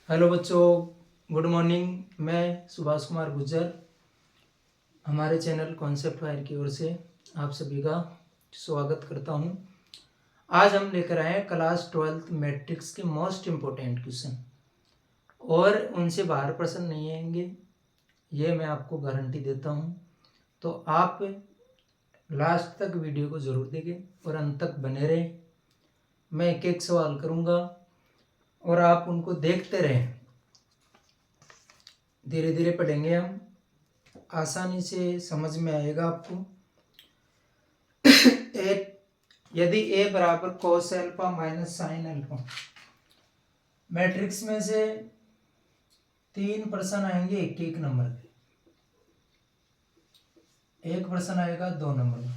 Hello बच्चों, good morning. मैं सुभाष कुमार गुज्जर हमारे चैनल कॉन्सेप्ट फायर की ओर से आप सभी का स्वागत करता हूं। आज हम लेकर आए हैं क्लास 12th मैट्रिक्स के मोस्ट इम्पोर्टेंट क्वेश्चन और उनसे बाहर प्रश्न नहीं आएंगे, ये मैं आपको गारंटी देता हूं। तो आप लास्ट तक वीडियो को ज़रूर देखें और अंत तक बने रहें। मैं एक एक सवाल करूँगा और आप उनको देखते रहें। धीरे धीरे पढ़ेंगे हम, आसानी से समझ में आएगा आपको। यदि a बराबर cos alpha minus sine alpha, matrix में से 3 प्रश्न आएंगे एक एक नंबर के, एक प्रश्न आएगा 2 नंबर का।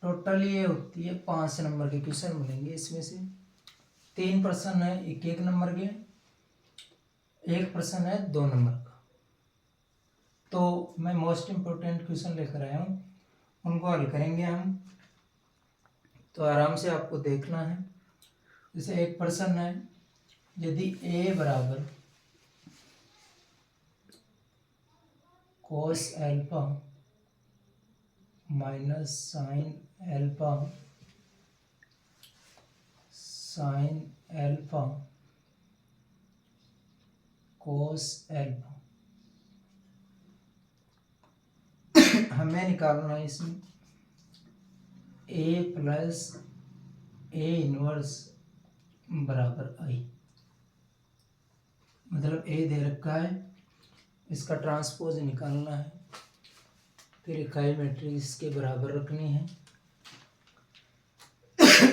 टोटल ये होती है 5 नंबर के क्वेश्चन मिलेंगे। इसमें से 3 प्रश्न है एक एक नंबर के, एक प्रश्न है 2 नंबर का। तो मैं मोस्ट इम्पोर्टेंट क्वेश्चन लेकर आया हूँ, उनको हल करेंगे हम। तो आराम से आपको देखना है। जैसे एक प्रश्न है, यदि a बराबर cos alpha minus sine alpha cos alpha, हमें निकालना है इसमें a प्लस a इनवर्स बराबर i। मतलब a दे रखा है, इसका ट्रांसपोज निकालना है, फिर इकाई मैट्रिक्स के बराबर रखनी है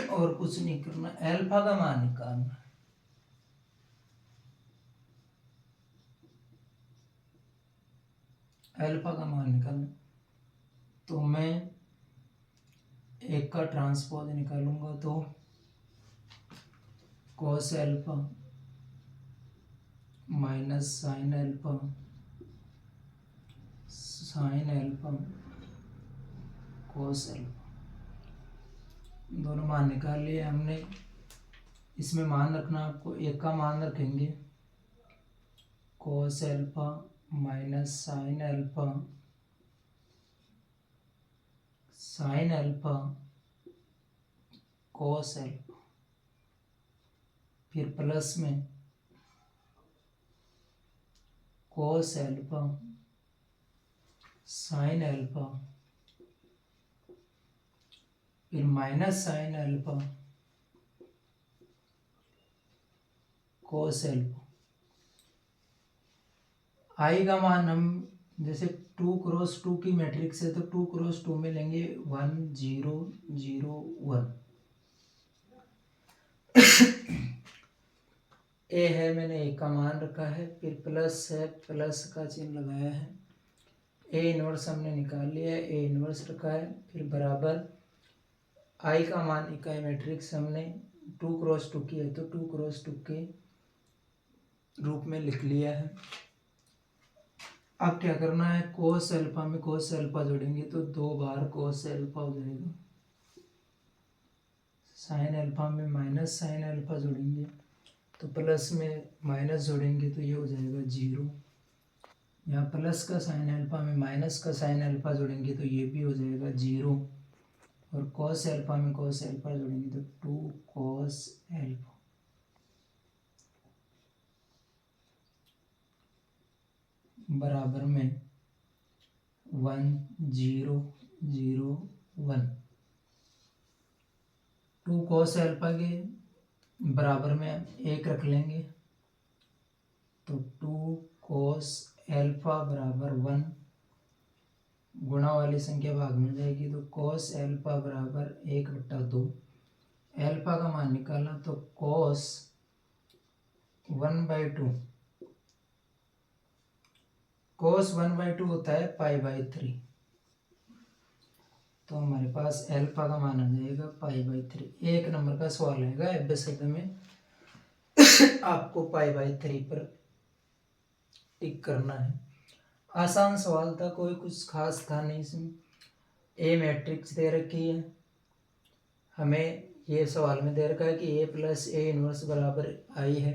और कुछ नहीं करना। अल्फा का मान निकालना है। अल्फा का मान निकालना, तो मैं एक का ट्रांसपोज निकालूंगा तो cos alpha minus sine alpha cos alpha, दोनों मान निकाल लिए हमने। इसमें मान रखना आपको, एक का मान रखेंगे cos alpha minus sine alpha cos alpha, फिर प्लस में cos अल्फा साइन अल्फा, फिर minus sine alpha cos alpha. I का मान हम जैसे 2 क्रॉस 2 की मैट्रिक्स है तो 2 क्रॉस 2 में लेंगे 1 0 0 1। ए है, मैंने ए का मान रखा है, फिर प्लस है, प्लस का चिन्ह लगाया है। ए इनवर्स हमने निकाल लिया है, ए इनवर्स रखा है, फिर बराबर आई का मान इकाई मैट्रिक्स हमने 2 क्रॉस 2 की है तो 2 क्रॉस 2 के रूप में लिख लिया है। अब क्या करना है, कोस अल्फा में कोस अल्फा जोड़ेंगे तो 2 बार कोस अल्फा हो जाएगा। साइन अल्फा में माइनस साइन अल्फा जोड़ेंगे तो प्लस में माइनस जोड़ेंगे तो ये हो जाएगा 0। यहाँ प्लस का साइन अल्फा में माइनस का साइन अल्फा जोड़ेंगे तो ये भी हो जाएगा 0। और कॉस अल्फा में कॉस अल्फा जोड़ेंगे तो 2 कॉस अल्फा। बराबर में 1 0 0 1। 2 कॉस अल्फा के बराबर में 1 रख लेंगे तो 2 कॉस अल्फा बराबर 1। गुणा वाली संख्या भाग में जाएगी तो कॉस अल्फा बराबर 1/2। अल्फा का मान निकालना तो कॉस 1/2, कॉस 1/2 होता है π/3। तो हमारे पास अल्फा का मान आ जाएगा π/3। एक नंबर का सवाल आएगा एबे शब्द में आपको π/3 पर टिक करना है। आसान सवाल था, कोई कुछ खास था नहीं इसमें। ए मैट्रिक्स दे रखी है, हमें ये सवाल में दे रखा है कि a प्लस ए इनवर्स बराबर आई है।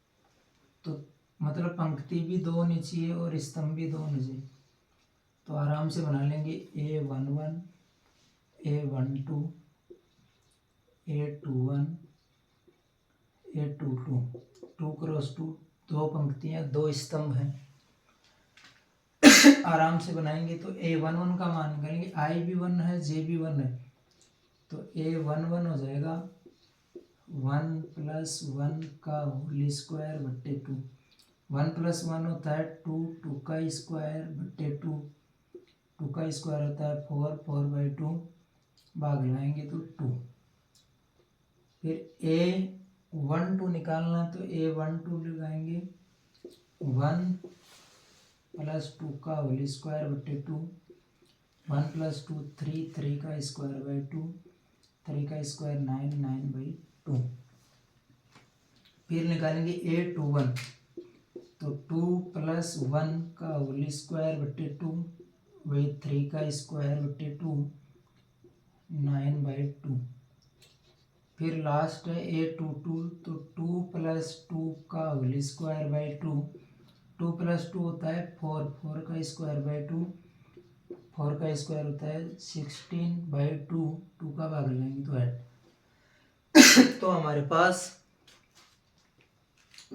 तो मतलब पंक्ति भी 2 होनी चाहिए और स्तंभ भी 2 होने चाहिए। तो आराम से बना लेंगे A11 A12 A21 A22 2 cross 2 2 पंक्तियां 2 स्तंभ हैं। आराम से बनाएंगे तो A11 का मान निकालेंगे, I भी 1 है J भी 1 है, तो A11 हो जाएगा 1 + 1 का होल स्क्वायर बट्टे 2। 1 + 1 होता है 2, 2 का स्क्वायर बट्टे 2, 2 का स्क्वायर होता है 4, 4/2 भाग लगाएंगे तो 2। फिर A12 निकालना तो A12 लगाएंगे 1 + 2 का होल स्क्वायर बट्टे 2, 1 + 2 3, 3 का स्क्वायर/2, 3 का स्क्वायर 9, 9/2। फिर निकालेंगे A21 तो 2 + 1 का होल स्क्वायर बट्टे 2 वही 3 का स्क्वायर बट्टे 2, 9/2। फिर लास्ट है A22 तो 2 + 2 का होल स्क्वायर/2, 2 + 2 होता है 4, 4 का स्क्वायर/2, 4 का स्क्वायर होता है 16/2, 2 का भाग लगाएंगे तो 8। तो हमारे पास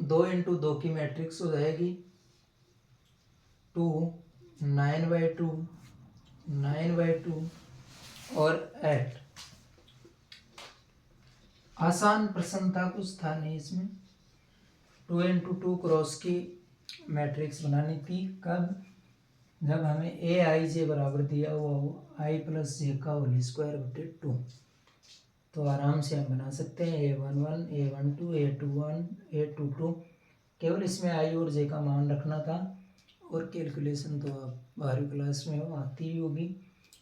2 × 2 की मैट्रिक्स हो जाएगी 2, 9/2, 9/2 और 8। आसान प्रश्न था, कुछ था नहीं इसमें। 2 × 2 क्रॉस की मैट्रिक्स बनानी थी। कब? जब हमें AIJ बराबर दिया हुआ हो I + J का होल स्क्वायर बटे 2। तो आराम से हम बना सकते हैं A11 A12 A21 A22। केवल इसमें I और J का मान रखना था और कैलकुलेशन तो आप 12वीं क्लास में आती ही होगी,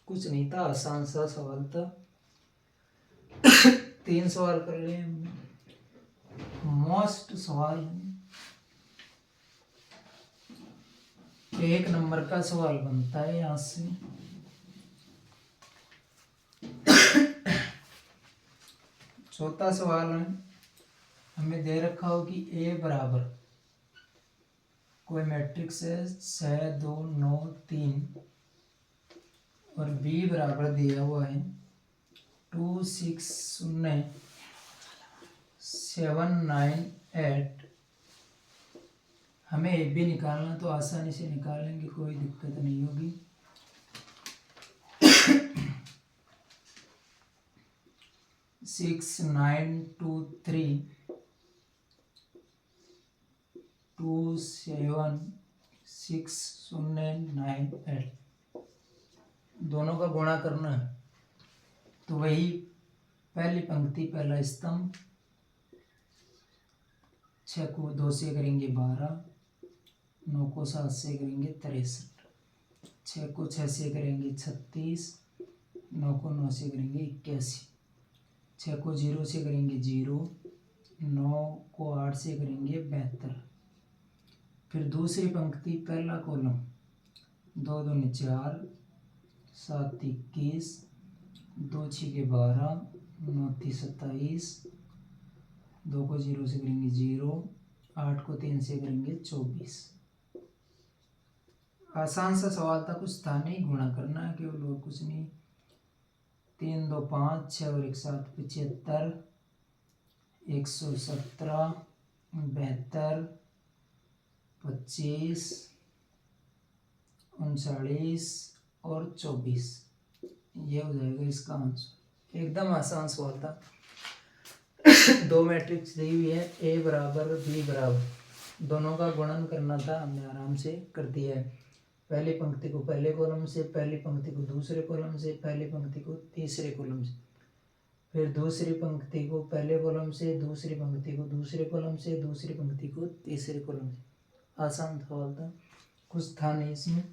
कुछ नहीं था, आसान सा सवाल था। 3 सवाल कर लिए हमने, मोस्ट सवाल 1 नंबर का सवाल बनता है यहाँ से। चौथा सवाल है, हमें दे रखा हो कि A बराबर कोई मैट्रिक्स है 6, 2, 9, 3 और B बराबर दिया हुआ है 2, 6, 0, 7, 9, 8। हमें AB निकालना, तो आसानी से निकाल लेंगे, कोई दिक्कत नहीं होगी। सिक्स 9, 2, 3, 2, 7, 6, 0, 9, 8 दोनों का गुणा करना है। तो वही पहली पंक्ति पहला स्तंभ, 6 को 2 से करेंगे 12, 9 को 7 से करेंगे 63, 6 को 6 से करेंगे 36, 9 को 9 से करेंगे 81, 6 को 0 से करेंगे 0, 9 को 8 से करेंगे 72। फिर दूसरी पंक्ति पहला कॉलम 2 दूनी 4, 7 21, 2 6 12, 9 27, 2 को 0 से करेंगे 0, 8 को 3 से करेंगे 24। आसान सा सवाल था, कुछ था नहीं, गुणा करना है केवल और कुछ नहीं। 3 2 5 6 और 1 7 75, 117, 72, 25, 39 और 24। ये हो जाएगा इसका आंसर। एकदम आसान सवाल था। 2 मैट्रिक्स दी हुई है, A बराबर B बराबर, दोनों का गुणन करना था, हमने आराम से कर दिया है। पहली पंक्ति को पहले कॉलम से, पहली पंक्ति को दूसरे कॉलम से, पहली पंक्ति को तीसरे कॉलम से, फिर दूसरी पंक्ति को पहले कॉलम से, दूसरी पंक्ति को दूसरे कॉलम से, दूसरी पंक्ति को तीसरे कॉलम से। आसान सवाल था, कुछ था नहीं इसमें।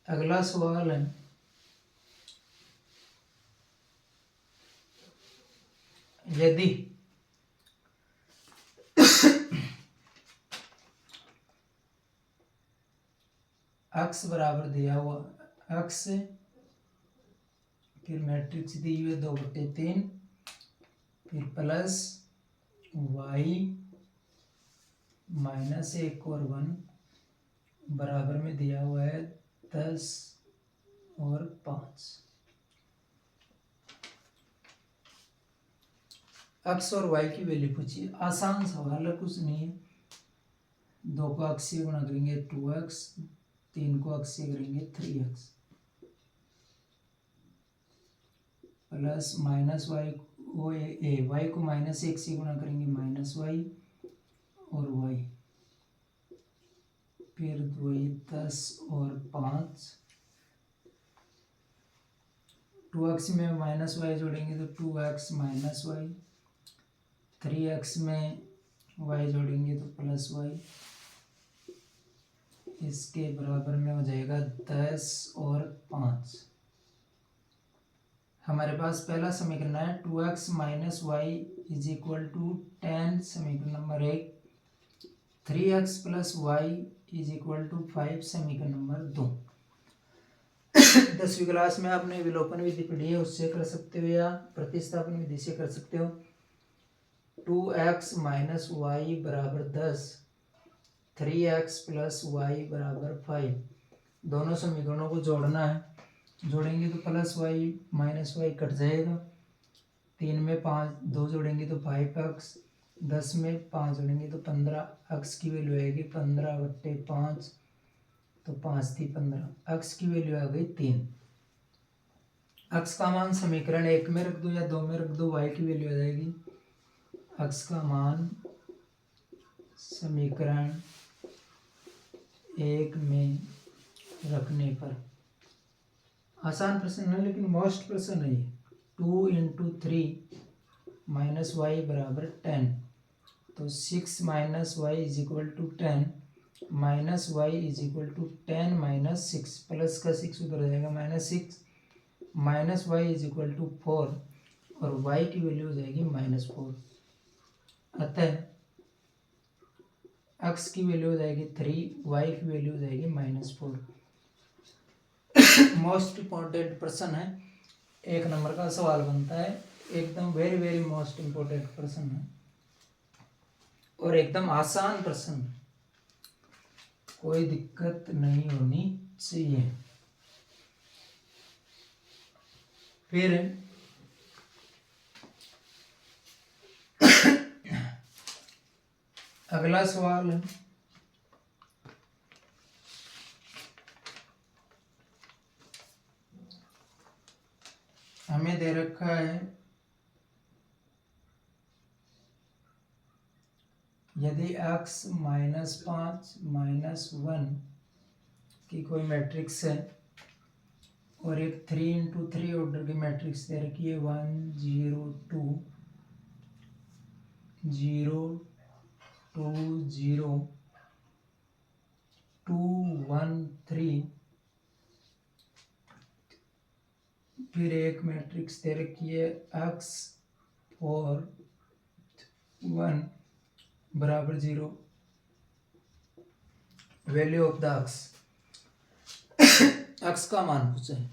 अगला सवाल है, यदि x बराबर दिया हुआ x, फिर मैट्रिक्स दी हुई है 2/3, फिर प्लस वाई माइनस 1 और 1 बराबर में दिया हुआ है 10 और 5। एक्स और वाई की वैल्यू पूछिए। आसान सवाल है, कुछ नहीं है। 2 को एक्स से गुणा करेंगे 2x, 3 को एक्स से करेंगे 3x, plus minus y y को माइनस 1 से गुणा करेंगे माइनस वाई और वाई, फिर 2 10 और 5, 2x में माइनस वाई जोड़ेंगे तो 2x माइनस वाई, 3x में y जोड़ेंगे तो प्लस वाई, इसके बराबर में हो जाएगा 10 और 5। हमारे पास पहला समीकरण है 2x minus y is equal to 10, समीकरण number 1। 3x plus y is equal to 5, समीकरण नंबर 2। 10वीं क्लास में आपने विलोपन विधि पढ़ी है, उससे कर सकते हो या प्रतिस्थापन विधि से कर सकते हो। 2x माइनस वाई बराबर 10, 3x प्लस वाई बराबर 5। दोनों समीकरणों को जोड़ना है। जोड़ेंगे तो plus y minus y cut जाएगा। 3 में 5 2 जोड़ेंगे तो 5x, 10 में 5 जोड़ेंगे तो 15। x की वैल्यू आएगी 15/5, तो 5 थी 15। x की वैल्यू आ गई 3। x का मान समीकरण 1 में रख दो या 2 में रख दो, y की वैल्यू आ जाएगी। x का मान समीकरण 1 में रखने पर, आसान प्रश्न है लेकिन मोस्ट प्रश्न है ये। 2 × 3 माइनस वाई बराबर 10, तो 6 minus y is equal to 10, minus y is equal to 10 minus 6, plus का 6 उधर जाएगा -6, minus y is equal to 4 और वाई की वैल्यू हो जाएगी -4। अतः x की वैल्यू हो जाएगी 3, y की वैल्यू हो जाएगी -4। मोस्ट इम्पोर्टेंट प्रश्न है, 1 नंबर का सवाल बनता है, एकदम वेरी वेरी मोस्ट इम्पोर्टेंट प्रश्न है और एकदम आसान प्रश्न, कोई दिक्कत नहीं होनी चाहिए। फिर अगला सवाल है, हमें दे रखा है यदि x -5 -1 की कोई मैट्रिक्स है और एक 3 × 3 ऑर्डर की मैट्रिक्स दे रखी है 1 0 2 0 2 0 2 1 3, फिर एक मैट्रिक्स दे रखी है x 4 1 बराबर 0, वैल्यू ऑफ द x का मान पूछा है,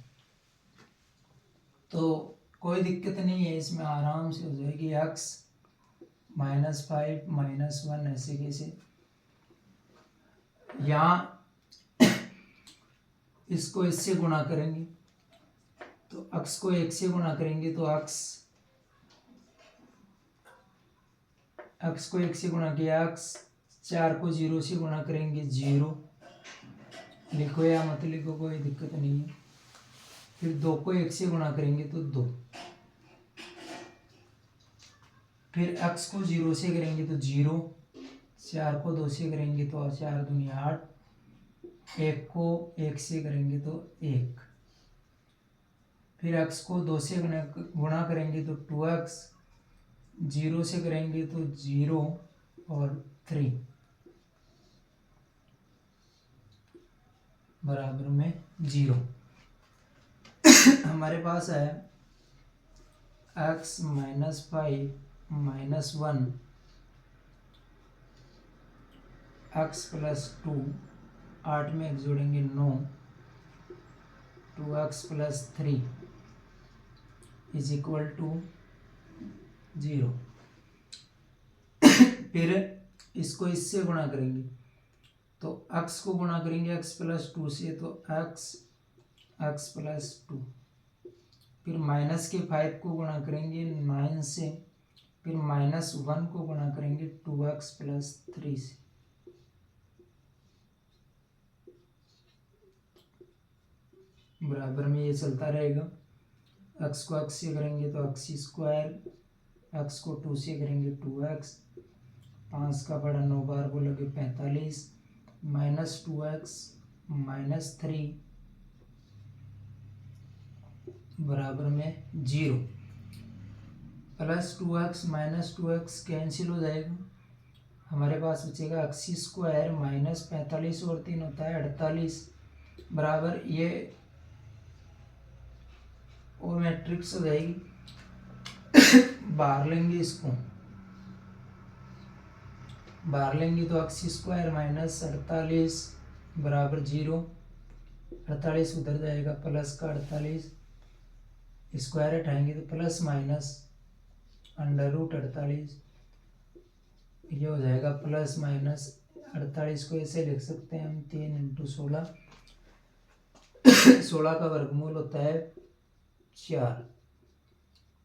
तो कोई दिक्कत नहीं है, इसमें आराम से हो जाएगी। x -5 -1 ऐसे कैसे, यहाँ इसको इससे गुणा करेंगे तो x को 1 से गुणा करेंगे तो x को 1 से गुणा किया, x 4 को 0 से गुणा करेंगे 0, लिखो या मत लिखो कोई दिक्कत नहीं है। फिर 2 को 1 से गुणा करेंगे तो 2, फिर x को 0 से करेंगे तो 0, 4 को 2 से करेंगे तो 4 दूनी 8, 1 को 1 से करेंगे तो 1, फिर x को 2 से गुणा करेंगे तो 2x, 0 से करेंगे तो 0 और 3 बराबर में 0। हमारे पास है x -5 -1 x + 2, 8 में 1 जोड़ेंगे 9, 2x + 3 इज इक्वल टू 0। फिर इसको इससे गुणा करेंगे तो x को गुणा करेंगे x+2 से, तो x+2, फिर -5 को गुणा करेंगे 9 से, फिर -1 को गुणा करेंगे 2x+3 से। बराबर में ये चलता रहेगा। x को x से करेंगे तो x², x को 2 से करेंगे 2x, 5 का बड़ा 9 बार बोलोगे 45, -2x -3 बराबर में 0, +2x -2x कैंसिल हो जाएगा, हमारे पास बचेगा x² -45 और 3 होता है 48, बराबर ये और मैट्रिक्स हो जाएगी। बाहर लेंगे इसको, बाहर लेंगे तो x² -48 बराबर 0, 48 उधर जाएगा, प्लस का 48, स्क्वायर हटाएंगे तो प्लस माइनस √48, ये हो जाएगा +-48 को ऐसे लिख सकते हैं हम 3 × 16, 16 का वर्गमूल होता है 4,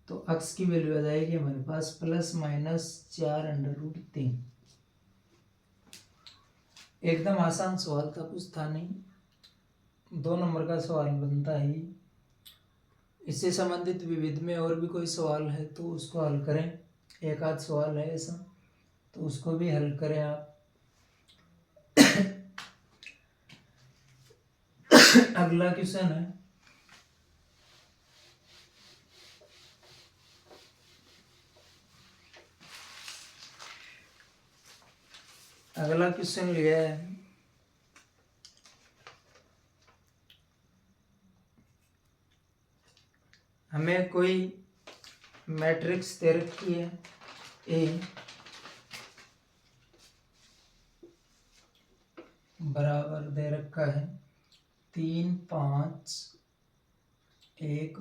तो x की वैल्यू आ जाएगी हमारे पास +-4√3। एकदम आसान सवाल था, कुछ था नहीं, 2 नंबर का सवाल बनता है। इससे संबंधित विविध में और भी कोई सवाल है तो उसको हल करें, एक आध सवाल है ऐसा तो उसको भी हल करें आप। अगला क्वेश्चन है, अगला क्वेश्चन लिया है हमें कोई मैट्रिक्स दे रखी है ए बराबर दे रखा है 3 5 1 -,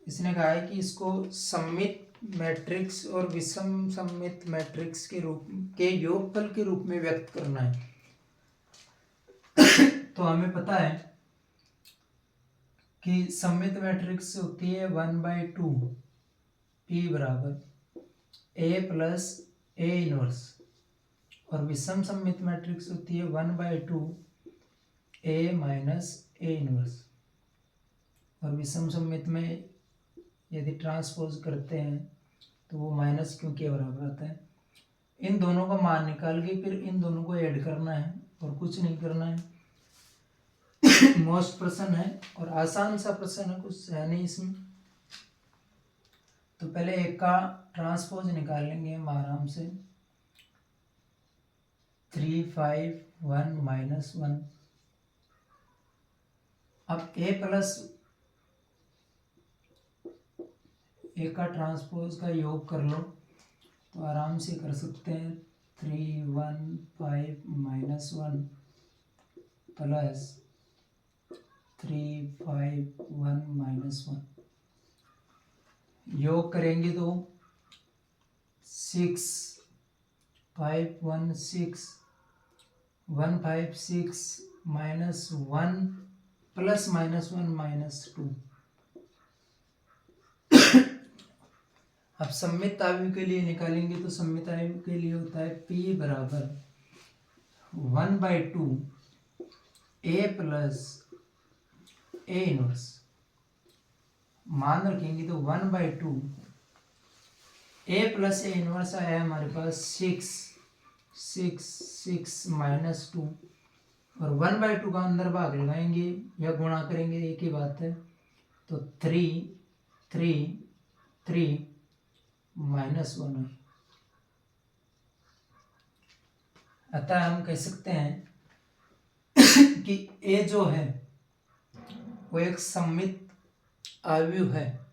इसने कहा है कि इसको सममित मैट्रिक्स और विषम सममित मैट्रिक्स के योगफल के रूप में व्यक्त करना है। तो हमें पता है कि सममित मैट्रिक्स होती है 1/2 P बराबर A + A इनवर्स, और विषम सममित मैट्रिक्स होती है 1/2 A - A इनवर्स। और विषम सममित में यदि ट्रांसपोज करते हैं तो वो माइनस क्यू के बराबर आता है। इन दोनों का मान निकाल के फिर इन दोनों को ऐड करना है और कुछ नहीं करना है। मोस्ट प्रश्न है और आसान सा प्रश्न है, कुछ है नहीं इसमें। तो पहले एक का ट्रांसपोज निकाल लेंगे हम आराम से, 3 5 1 -1। अब ए का ट्रांसपोज का योग कर लो तो आराम से कर सकते हैं। 3 1 5 -1 प्लस 3 5 1 -1 योग करेंगे तो 6 5 1 6 1 5 6 -1 प्लस -1 -2। अब सममित आव्यूह के लिए निकालेंगे तो सममित आव्यूह के लिए होता है P बराबर 1/2 A + A इनवर्स। मान रखेंगे तो 1/2 A + A इनवर्स आया हमारे पास 6 6 6 -2, और 1/2 का अंदर भाग लगाएंगे या गुणा करेंगे, एक ही बात है। तो 3 3 3 -1। अतः हम कह सकते हैं कि A जो है वो एक सममित आव्यूह है।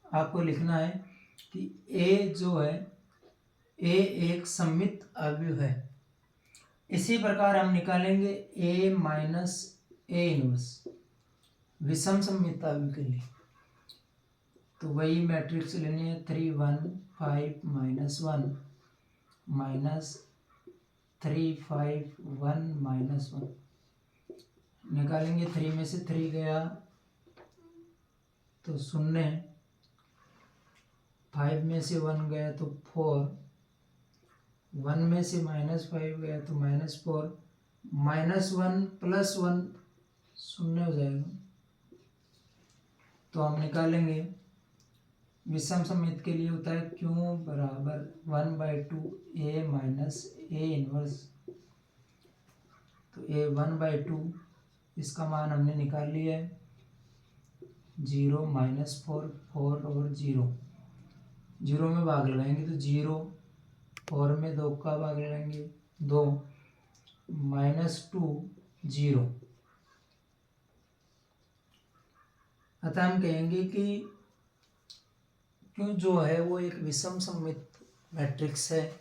आपको लिखना है कि A जो है A एक सममित आव्यूह है। इसी प्रकार हम निकालेंगे A - A इनवर्स विषम सममित आव्यूह के लिए। तो वही मैट्रिक्स लेनी है 3 1 5 -1 माइनस 3 5 1 -1 निकालेंगे। 3 में से 3 गया तो 0, 5 में से 1 गया तो 4, 1 में से -5 गया तो -4, -1 + 1 0 हो जाएगा। तो हम निकालेंगे विषम सममित के लिए होता है Q बराबर 1/2 A माइनस A इनवर्स। तो A 1/2 इसका मान हमने निकाल लिया है 0 -4 4 और 0 0 में भाग लगाएंगे तो 0, 4 में 2 का भाग लगाएंगे 2, -2 0। अतः हम कहेंगे कि Q जो है वो एक विषम सममित मैट्रिक्स है।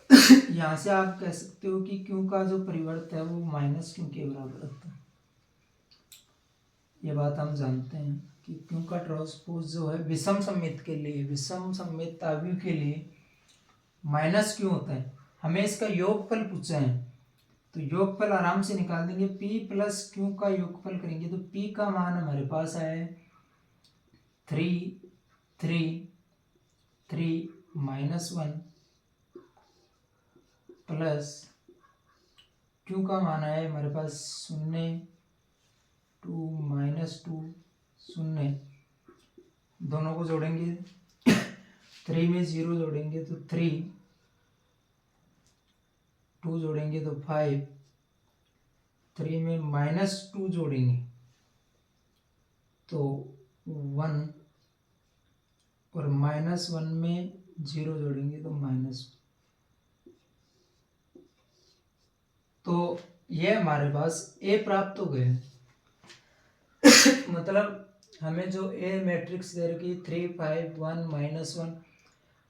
यहाँ से आप कह सकते हो कि Q का जो परिवर्त है वो -Q के बराबर होता है। ये बात हम जानते हैं कि Q का ट्रांसपोज जो है विषम सममित के लिए, विषम सममित आव्यूह के लिए -Q होता है। हमें इसका योगफल पूछा है तो योगफल आराम से निकाल देंगे। P + Q का योगफल करेंगे तो P का मान हमारे पास आया है 3 3 3 -1 प्लस Q का मान आया है हमारे पास 0 2 -2 0। दोनों को जोड़ेंगे 3 में 0 जोड़ेंगे तो 3, 2 जोड़ेंगे तो 5, 3 में -2 जोड़ेंगे तो 1 और -1 में 0 जोड़ेंगे तो -। तो ये हमारे पास A प्राप्त हो गए। मतलब हमें जो A मैट्रिक्स दे रखी 3 5 1 -1,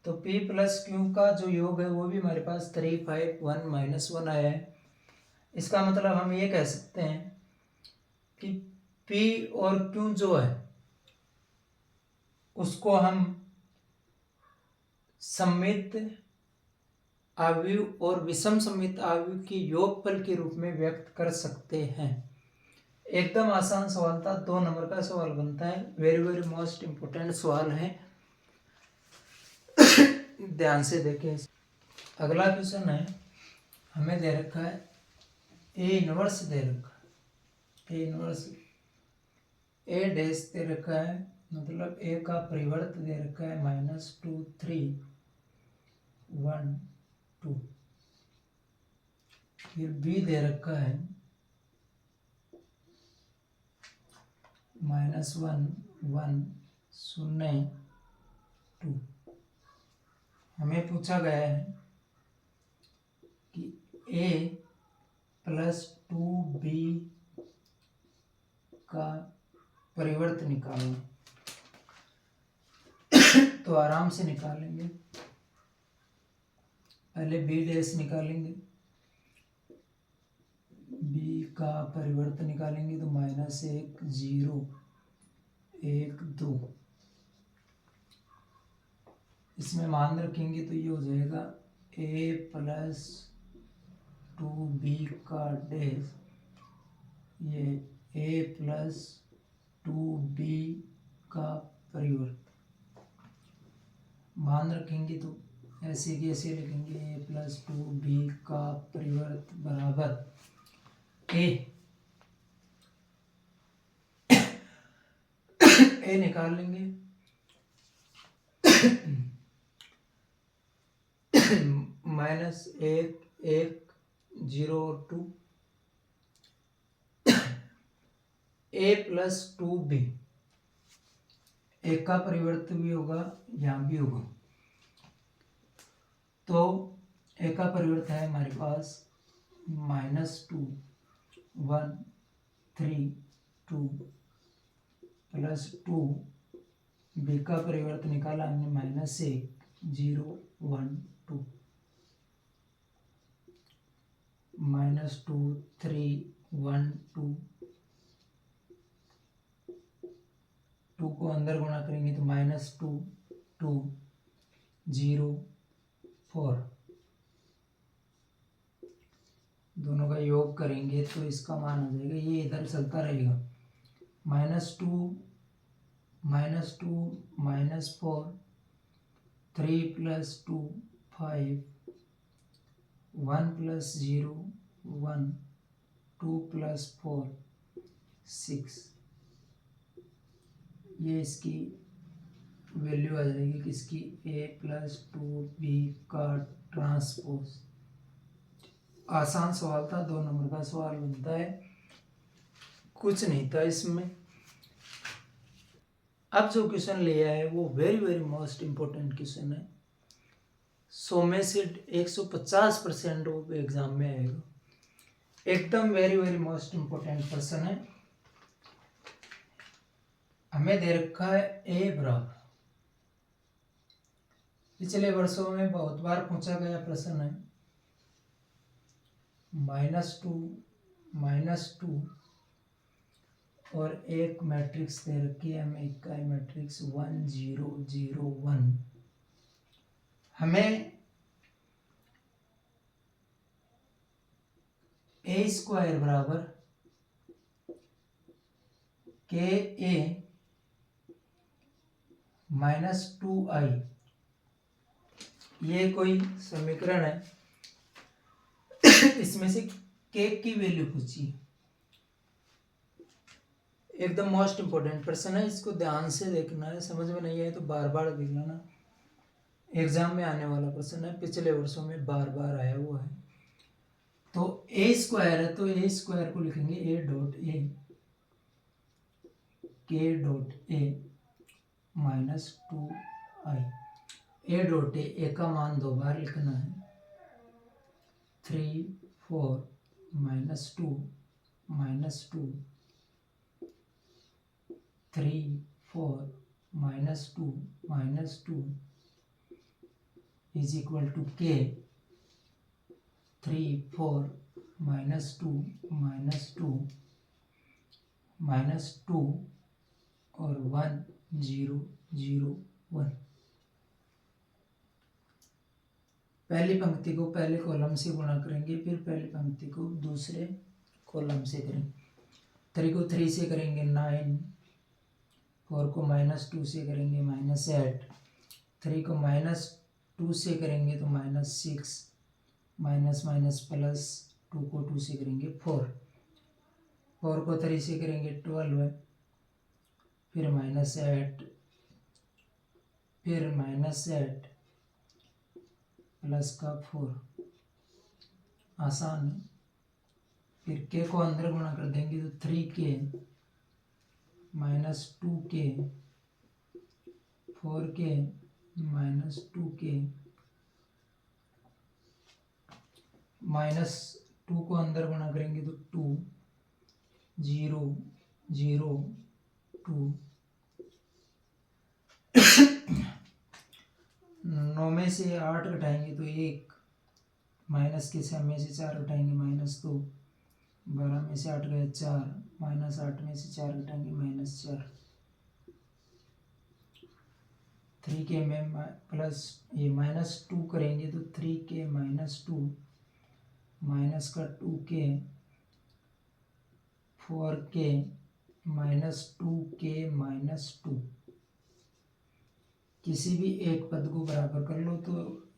तो P + Q का जो योग है वो भी हमारे पास 3 5 1 -1 आया है। इसका मतलब हम ये कह सकते हैं कि P और Q जो है उसको हम सममित आव्यूह और विषम सममित आव्यूह के योगफल के रूप में व्यक्त कर सकते हैं। एकदम आसान सवाल था, 2 नंबर का सवाल बनता है। वेरी वेरी मोस्ट इम्पोर्टेंट सवाल है, ध्यान से देखें। अगला क्वेश्चन है, हमें दे रखा है A इनवर्स दे रखा है, A इनवर्स A डैश दे रखा है, मतलब A का परिवर्त दे रखा है -2 3 1 2। फिर B दे रखा है -1 1 0 2। हमें पूछा गया है कि A + 2B का परिवर्त निकालो। तो आराम से निकालेंगे। पहले B डैश निकालेंगे, B का परिवर्त निकालेंगे तो -1 0 1 2। इसमें मान रखेंगे तो ये हो जाएगा A + 2B का डैश, ये A + 2B का परिवर्त। मान रखेंगे तो ऐसे कैसे लिखेंगे, A + 2B का परिवर्त बराबर A निकाल लेंगे -1 1 0 2 A + 2B, एक का परिवर्त भी होगा, यहाँ भी होगा। तो A का परिवर्त है हमारे पास -2 1 3 2 + 2। B का परिवर्त निकाला हमने -1 0 1 2 -2 3 1 2 2 को अंदर गुणा करेंगे तो -2 2 0 4, दोनों का योग करेंगे तो इसका मान हो जाएगा, ये इधर चलता रहेगा, -2 -4 3 + 2 5 1 + 0 1 2 + 4 6, ये इसकी वैल्यू आ जाएगी किसकी, a + 2b का ट्रांसपोज। आसान सवाल था, 2 नंबर का सवाल बनता है, कुछ नहीं था इसमें। अब जो क्वेश्चन लिया है वो वेरी मोस्ट इम्पोर्टेंट क्वेश्चन है, 100 में से 150% वो एग्जाम में आएगा, एकदम वेरी मोस्ट इम्पोर्टेंट क्वेश्चन है। हमें दे रखा है a बराबर, पिछले वर्षों में बहुत बार पूछा गया प्रश्न है, -2 और एक मैट्रिक्स दे रखी है हमें, इकाई मैट्रिक्स 1 0 0 1। हमें a² बराबर KA -2i, ये कोई समीकरण है, इसमें से k की वैल्यू पूछी, एकदम मोस्ट इंपोर्टेंट प्रश्न है, इसको ध्यान से देखना है, समझ में नहीं आए तो बार बार देख लेना, एग्जाम में आने वाला प्रश्न है, पिछले वर्षों में बार बार आया हुआ है। तो a² है तो a² को लिखेंगे a dot a k dot a -2i, a dot a का मान 2 बार लिखना है, 3 4 -2 -2 3 4 -2 -2 is equal to k, 3 4 -2 -2 -2 और 1 0 0 1। पहली पंक्ति को पहले कॉलम से गुणा करेंगे, फिर पहली पंक्ति को दूसरे कॉलम से करेंगे। 3 को 3 से करेंगे 9, 4 को -2 से करेंगे -8, 3 को -2 से करेंगे तो -6, माइनस प्लस 2 को 2 से करेंगे 4, 4 को 3 से करेंगे 12, फिर -8, फिर -8 प्लस का 4, आसान है। फिर k को अंदर गुणा कर देंगे तो 3k -2k 4k -2k -2 को अंदर गुणा करेंगे तो 2 0 0 2 9 में से 8 घटाएंगे तो 1, माइनस के 6 में से 4 घटाएंगे -2, 12 में से 8 गए 4, -8 में से 4 घटाएंगे -4, 3k में प्लस ये -2 करेंगे तो 3k -2 माइनस का 2k 4k -2k -2, किसी भी एक पद को बराबर कर लो तो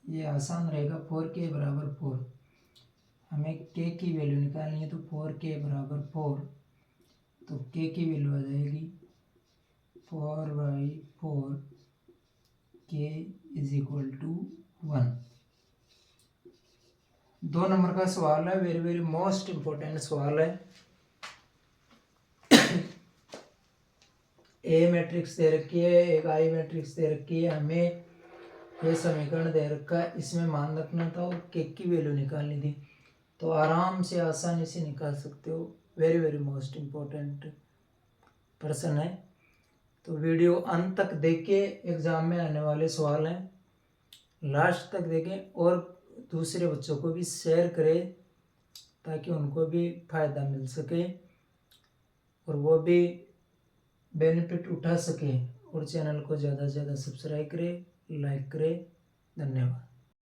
ये आसान रहेगा। 4k बराबर 4, हमें k की वैल्यू निकालनी है तो 4k बराबर 4, तो k की वैल्यू आ जाएगी 4/4, k = 1। 2 नंबर का सवाल है, वेरी मोस्ट इम्पोर्टेंट सवाल है। ए मैट्रिक्स दे रखी है, एक आई मैट्रिक्स दे रखी है, हमें ये समीकरण दे रखा है, इसमें मान रखना था और के की वैल्यू निकालनी थी, तो आराम से आसानी से निकाल सकते हो। वेरी मोस्ट इम्पोर्टेंट प्रश्न है, तो वीडियो अंत तक देखे, एग्जाम में आने वाले सवाल हैं, लास्ट तक देखें और दूसरे बच्चों को भी शेयर करें ताकि उनको भी फायदा मिल सके और वो भी बेनिफिट उठा सकें और चैनल को ज़्यादा से ज़्यादा सब्सक्राइब करें, लाइक करें। धन्यवाद।